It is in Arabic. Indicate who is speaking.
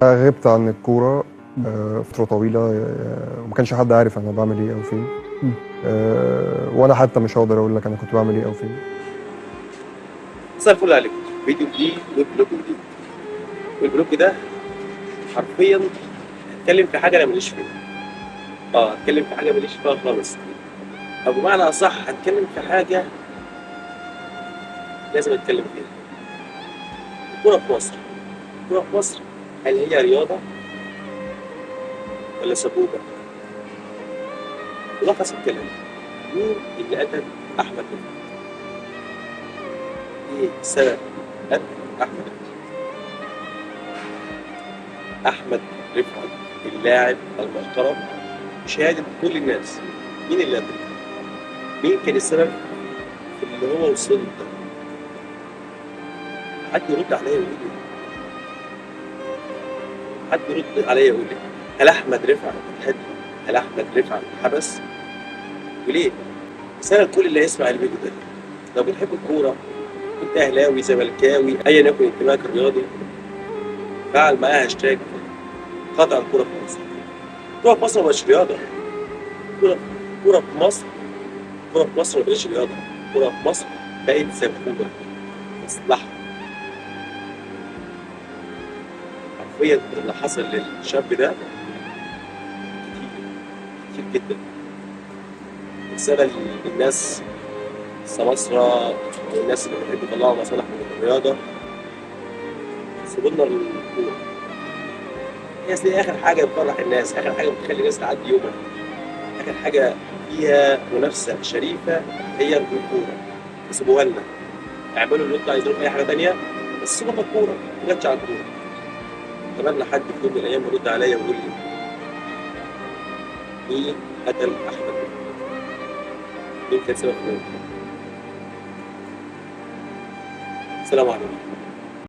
Speaker 1: غبت عن الكورة فترة طويلة، وما كانش حد عارف أنا بعمل إيه أو فين. وأنا حتى مش هقدر أقول لك أنا كنت بعمل إيه أو فين.
Speaker 2: مساء الفل عليكم. فيديو جديد وبلوج جديد، والبلوج ده حرفيا هتكلم في حاجة أنا ماليش فيها. هتكلم في حاجة ماليش فيها خالص، أو بمعنى أصح هتكلم في حاجة لازم أتكلم فيها. الكورة في مصر، الكورة في مصر هل هي رياضة ولا سبوبة؟ ملخص الكلام: مين اللي قتل أحمد رفعت؟ إيه سبب قتل أحمد رفعت؟ أحمد رفعت اللاعب المحترم بشهادة كل الناس، مين اللي قتله؟ مين كان السبب في اللي هو وصل له ده؟ حد يرد عليا ويقول لي، حد يرد عليا ويقول لي، هل أحمد رفعت اتهد؟ هل أحمد رفعت حبس؟ وليه؟ بس أنا الكل اللي هيسمع الفيديو ده لو بتحب الكورة، كنت أهلاوي زملكاوي أيا يكن انتمائك الرياضي، فعل معايا هاشتاج قطع الكورة في مصر. الكورة في مصر مش رياضة. الكورة في مصر، الكورة في مصر ما بقتش رياضة. الكورة في مصر بقت سبوبة، مصلحة. حرفيا اللي حصل للشاب ده كتير جدا. رسالة للناس السماسرة والناس اللي بيحبوا يطلعوا مصالح من الرياضة: سيبوا لنا الكورة. هي آخر حاجة بتفرح الناس، آخر حاجة بتخلي الناس تعدي يومها، آخر حاجة فيها منافسة شريفة هي الكورة. سيبوها لنا، اعملوا اللي انتوا عايزينه في أي حاجة تانية، بس سيبوا لنا الكورة، ما جاتش على الكورة. أتمنى حد في يوم من الأيام يرد عليا ويقول لي مين قتل أحمد؟ مين كان سبب في موته؟ السلام عليكم.